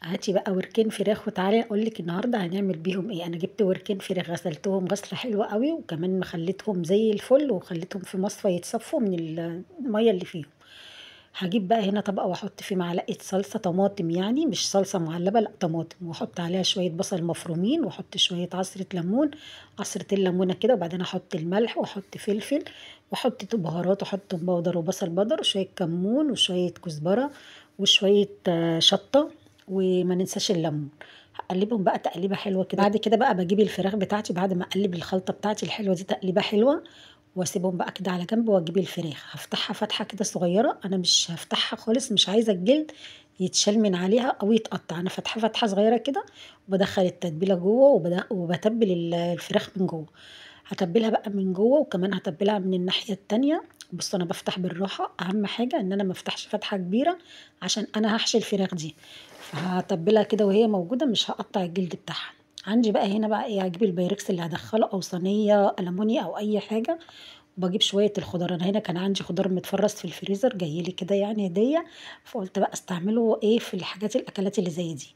هاتي بقى وركين فراخ وتعالي اقول لك النهارده هنعمل بيهم ايه. انا جبت وركين فراخ غسلتهم غسله حلوه قوي، وكمان مخليتهم زي الفل وخليتهم في مصفى يتصفوا من الميه اللي فيهم. هجيب بقى هنا طبق واحط فيه معلقه صلصه طماطم، يعني مش صلصه معلبه، لا طماطم، واحط عليها شويه بصل مفرومين، واحط شويه عصره ليمون، عصره الليمونه كده، وبعدين احط الملح واحط فلفل واحط بهارات، واحط توم باودر وبصل بودر وشويه كمون وشويه كزبره وشويه شطه، وما ننساش الليمون. هقلبهم بقى تقليبه حلوه كده. بعد كده بقى بجيب الفراخ بتاعتي بعد ما اقلب الخلطه بتاعتي الحلوه دي تقليبه حلوه، واسيبهم بقى كده على جنب، واجيب الفراخ هفتحها فتحه كده صغيره. انا مش هفتحها خالص، مش عايزه الجلد يتشال من عليها او يتقطع، انا فاتحه فتحه صغيره كده، وبدخل التتبيله جوه وبتبل الفراخ من جوه. هتبلها بقى من جوه، وكمان هتبلها من الناحيه التانيه. بص انا بفتح بالراحه، اهم حاجه ان انا ما افتحش فتحه كبيره عشان انا هحشي الفراخ دي، فهتبلها كده وهي موجوده، مش هقطع الجلد بتاعها. عندي بقى هنا بقى ايه، هجيب البايركس اللي هدخله او صينيه المونيا او اي حاجه، وبجيب شويه الخضار. انا هنا كان عندي خضار متفرز في الفريزر جاي لي كده يعني هديه، فقلت بقى استعمله ايه في الحاجات الاكلات اللي زي دي.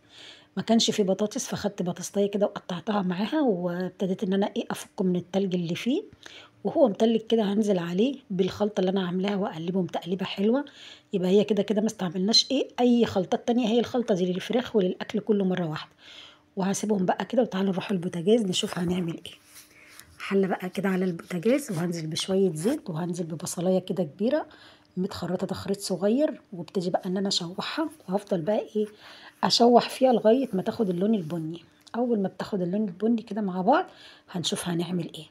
ما كانش في بطاطس، فخدت بطاطسايه كده وقطعتها معاها، وابتديت ان انا ايه افكه من التلج اللي فيه، وهو متلج كده هنزل عليه بالخلطه اللي انا عاملاها واقلبهم تقليبه حلوه. يبقى هي كده كده ما استعملناش ايه اي خلطات تانية، هي الخلطه دي للفراخ وللاكل كله مره واحده. وهسيبهم بقى كده، وتعالوا نروح البوتاجاز نشوف هنعمل ايه. حله بقى كده على البوتاجاز، وهنزل بشويه زيت، وهنزل ببصلايه كده كبيره متخرطه تخريط صغير، وابتدي بقى ان انا اشوحها، وهفضل بقى ايه اشوح فيها لغايه ما تاخد اللون البني. اول ما بتاخد اللون البني كده مع بعض هنشوف هنعمل ايه.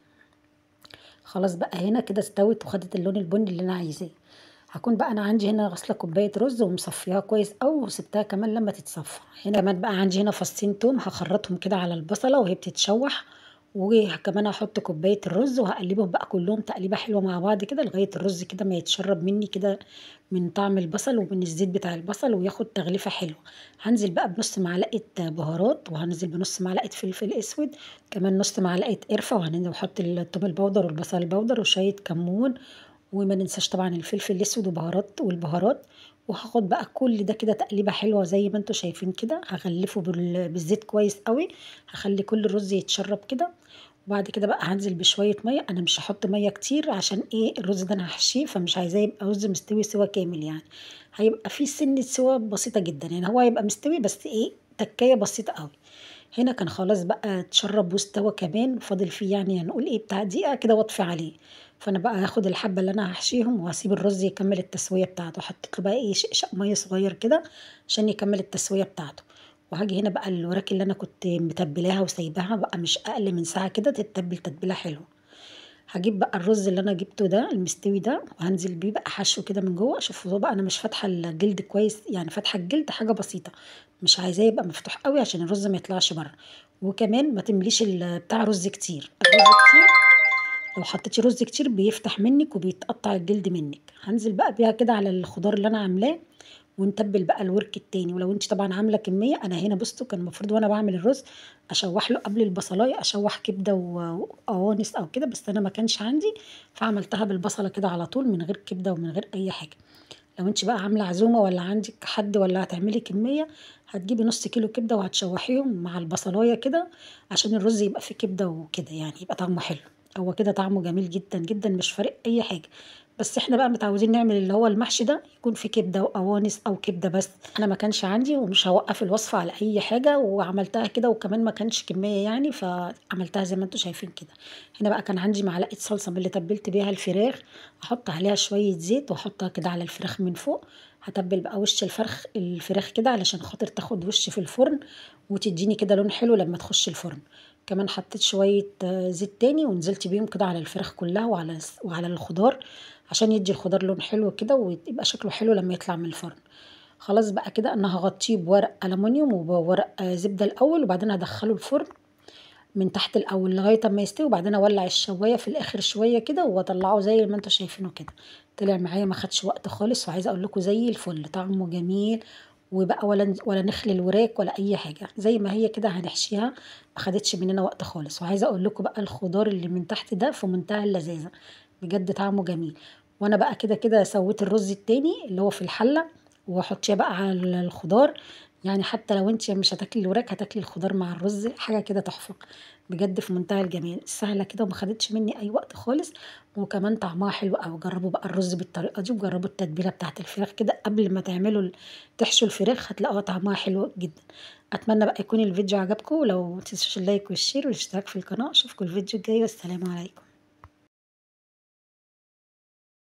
خلاص بقى هنا كده استوت وخدت اللون البني اللي انا عايزاه. هكون بقى انا عندي هنا غسله كوبايه رز ومصفيها كويس قوي، وسبتها كمان لما تتصفى. هنا كمان بقى عندي هنا فصين توم هخرطهم كده على البصله وهي بتتشوح، وكمان هحط كوبايه الرز وهقلبهم بقى كلهم تقليبه حلوه مع بعض كده لغايه الرز كده ما يتشرب مني كده من طعم البصل ومن الزيت بتاع البصل، وياخد تغليفه حلوه. هنزل بقى بنص معلقه بهارات، وهنزل بنص معلقه فلفل اسود، كمان نص معلقه قرفه، وهننزل واحط الثوم البودر والبصل البودر وشويه كمون، وما ننساش طبعا الفلفل الاسود والبهارات. وهاخد بقى كل ده كده تقليبه حلوه زي ما انتم شايفين كده، هغلفه بالزيت كويس قوي، هخلي كل الرز يتشرب كده. وبعد كده بقى هنزل بشويه ميه، انا مش هحط ميه كتير عشان ايه الرز ده انا هحشيه، فمش عايزاه يبقى رز مستوي سوا كامل يعني، هيبقى فيه سنه سوا بسيطه جدا، يعني هو هيبقى مستوي بس ايه تكايه بسيطه قوي. هنا كان خلاص بقى اتشرب واستوى، كمان فاضل فيه يعني هنقول ايه بتاع دقيقة كده واطفي عليه. فانا بقى هاخد الحبة اللي انا هحشيهم وهسيب الرز يكمل التسوية بتاعته، حطيت له بقى ايه شقشق مية صغير كده عشان يكمل التسوية بتاعته. وهاجي هنا بقى الوراك اللي انا كنت متبلاها وسايباها بقى مش اقل من ساعة كده تتبل تتبيلة حلوة. هجيب بقى الرز اللي انا جبته ده المستوي ده، وهنزل بيه بقى حشو كده من جوه. شوفوا بقى انا مش فاتحه الجلد كويس، يعني فاتحه الجلد حاجه بسيطه، مش عايزاه يبقى مفتوح قوي عشان الرز ما يطلعش بره. وكمان ما تمليش بتاع رز كتير، الرز كتير لو حطيتي رز كتير بيفتح منك وبيتقطع الجلد منك. هنزل بقى بيها كده على الخضار اللي انا عاملاه، ونتبل بقى الورك التاني. ولو انت طبعا عامله كميه، انا هنا بصوا كان المفروض وانا بعمل الرز اشوح له قبل البصلايه، اشوح كبده وقوانص او كده، بس انا ما كانش عندي، فعملتها بالبصله كده على طول من غير كبده ومن غير اي حاجه. لو انت بقى عامله عزومه ولا عندك حد ولا هتعملي كميه، هتجيبي نص كيلو كبده وهتشوحيهم مع البصلايه كده عشان الرز يبقى فيه كبده وكده، يعني يبقى طعمه حلو. هو كده طعمه جميل جدا جدا، مش فارق اي حاجه. بس احنا بقى متعودين نعمل اللي هو المحشي ده يكون فيه كبده وقوانص او كبده بس. انا ما كانش عندي ومش هوقف الوصفه على اي حاجه، وعملتها كده، وكمان ما كانش كميه يعني، فعملتها زي ما انتم شايفين كده. هنا بقى كان عندي معلقه صلصه من اللي تبلت بيها الفراخ، احط عليها شويه زيت واحطها كده على الفراخ من فوق. هتبل بقى وش الفراخ كده علشان خاطر تاخد وش في الفرن، وتديني كده لون حلو لما تخش الفرن. كمان حطيت شويه زيت تاني ونزلت بيهم كده على الفراخ كلها وعلى الخضار، عشان يدي الخضار لون حلو كده ويبقى شكله حلو لما يطلع من الفرن. خلاص بقى كده انا هغطيه بورق ألمونيوم وبورق زبدة الاول، وبعدين هدخله الفرن من تحت الاول لغايه اما يستوي، وبعدين اولع الشوايه في الاخر شويه كده واطلعه زي ما انتم شايفينه كده. طلع معايا ما خدش وقت خالص، وعايزه اقول لكم زي الفل طعمه جميل. وبقى ولا نخلي الوراك ولا اي حاجه، زي ما هي كده هنحشيها، ما خدتش مننا وقت خالص. وعايزه اقول لكم بقى الخضار اللي من تحت ده في منتهى اللذاذه، بجد طعمه جميل. وانا بقى كده كده سويت الرز التاني اللي هو في الحله، واحطيه بقى على الخضار يعني حتى لو أنتِ مش هتاكلي الوراك هتاكلي الخضار مع الرز، حاجة كده تحفة، بجد في منتهى الجمال، سهلة كده وما خدتش مني أي وقت خالص، وكمان طعمها حلو أوي، جربوا بقى الرز بالطريقة دي، وجربوا التتبيلة بتاعة الفراخ كده قبل ما تعملوا تحشوا الفراخ هتلاقوها طعمها حلو جدًا. أتمنى بقى يكون الفيديو عجبكم، ولو متنسوش اللايك والشير والاشتراك في القناة، أشوفكم الفيديو الجاي والسلام عليكم.